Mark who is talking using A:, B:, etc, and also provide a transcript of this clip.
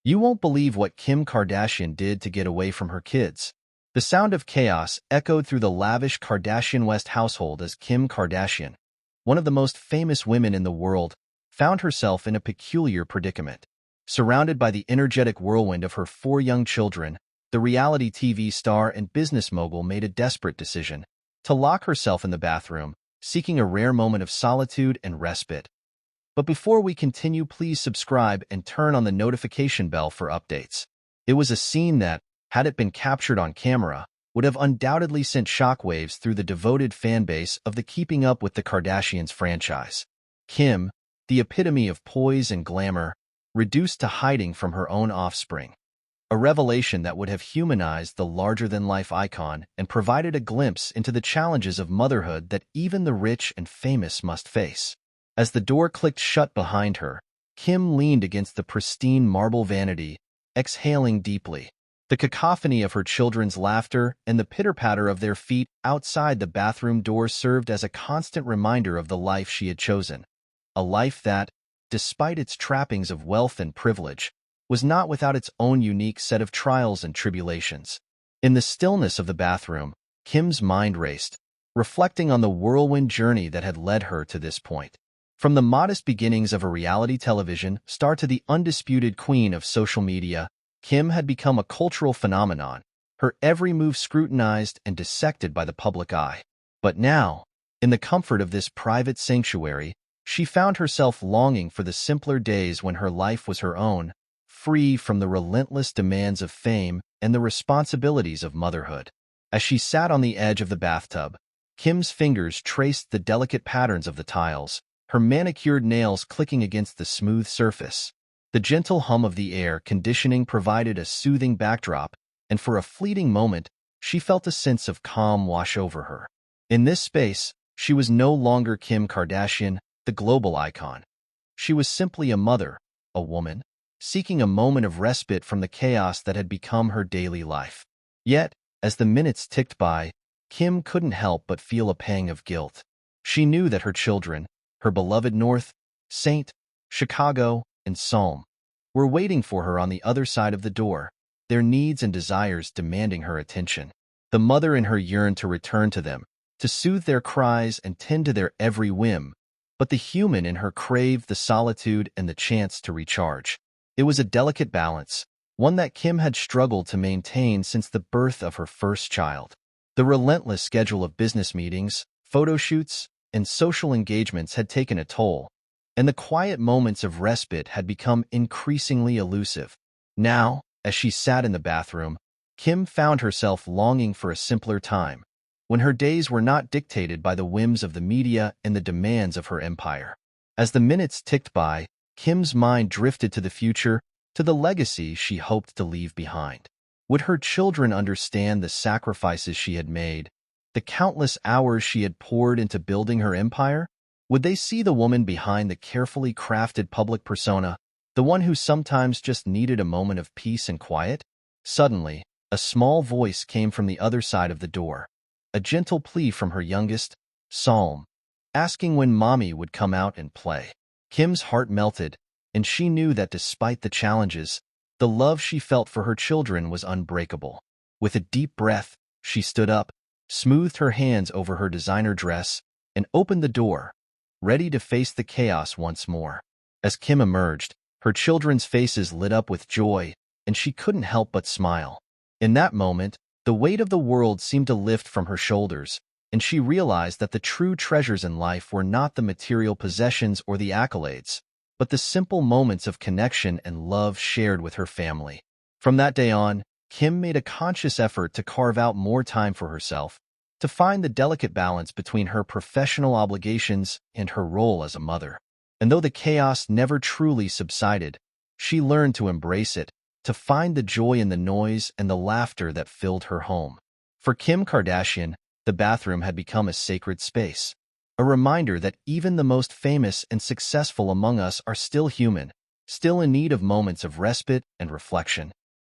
A: You won't believe what Kim Kardashian did to get away from her kids. The sound of chaos echoed through the lavish Kardashian-West household as Kim Kardashian, one of the most famous women in the world, found herself in a peculiar predicament. Surrounded by the energetic whirlwind of her 4 young children, the reality TV star and business mogul made a desperate decision to lock herself in the bathroom, seeking a rare moment of solitude and respite. But before we continue, please subscribe and turn on the notification bell for updates. It was a scene that, had it been captured on camera, would have undoubtedly sent shockwaves through the devoted fanbase of the Keeping Up with the Kardashians franchise. Kim, the epitome of poise and glamour, reduced to hiding from her own offspring. A revelation that would have humanized the larger-than-life icon and provided a glimpse into the challenges of motherhood that even the rich and famous must face. As the door clicked shut behind her, Kim leaned against the pristine marble vanity, exhaling deeply. The cacophony of her children's laughter and the pitter-patter of their feet outside the bathroom door served as a constant reminder of the life she had chosen. A life that, despite its trappings of wealth and privilege, was not without its own unique set of trials and tribulations. In the stillness of the bathroom, Kim's mind raced, reflecting on the whirlwind journey that had led her to this point. From the modest beginnings of a reality television star to the undisputed queen of social media, Kim had become a cultural phenomenon, her every move scrutinized and dissected by the public eye. But now, in the comfort of this private sanctuary, she found herself longing for the simpler days when her life was her own, free from the relentless demands of fame and the responsibilities of motherhood. As she sat on the edge of the bathtub, Kim's fingers traced the delicate patterns of the tiles, her manicured nails clicking against the smooth surface. The gentle hum of the air conditioning provided a soothing backdrop, and for a fleeting moment, she felt a sense of calm wash over her. In this space, she was no longer Kim Kardashian, the global icon. She was simply a mother, a woman, seeking a moment of respite from the chaos that had become her daily life. Yet, as the minutes ticked by, Kim couldn't help but feel a pang of guilt. She knew that her children, her beloved North, St. Chicago, and Psalm, were waiting for her on the other side of the door, their needs and desires demanding her attention. The mother in her yearned to return to them, to soothe their cries and tend to their every whim, but the human in her craved the solitude and the chance to recharge. It was a delicate balance, one that Kim had struggled to maintain since the birth of her first child. The relentless schedule of business meetings, photo shoots, and social engagements had taken a toll, and the quiet moments of respite had become increasingly elusive. Now, as she sat in the bathroom, Kim found herself longing for a simpler time, when her days were not dictated by the whims of the media and the demands of her empire. As the minutes ticked by, Kim's mind drifted to the future, to the legacy she hoped to leave behind. Would her children understand the sacrifices she had made, the countless hours she had poured into building her empire? Would they see the woman behind the carefully crafted public persona, the one who sometimes just needed a moment of peace and quiet? Suddenly, a small voice came from the other side of the door, a gentle plea from her youngest, Psalm, asking when Mommy would come out and play. Kim's heart melted, and she knew that despite the challenges, the love she felt for her children was unbreakable. With a deep breath, she stood up, smoothed her hands over her designer dress, and opened the door, ready to face the chaos once more. As Kim emerged, her children's faces lit up with joy, and she couldn't help but smile. In that moment, the weight of the world seemed to lift from her shoulders, and she realized that the true treasures in life were not the material possessions or the accolades, but the simple moments of connection and love shared with her family. From that day on, Kim made a conscious effort to carve out more time for herself, to find the delicate balance between her professional obligations and her role as a mother. And though the chaos never truly subsided, she learned to embrace it, to find the joy in the noise and the laughter that filled her home. For Kim Kardashian, the bathroom had become a sacred space, a reminder that even the most famous and successful among us are still human, still in need of moments of respite and reflection.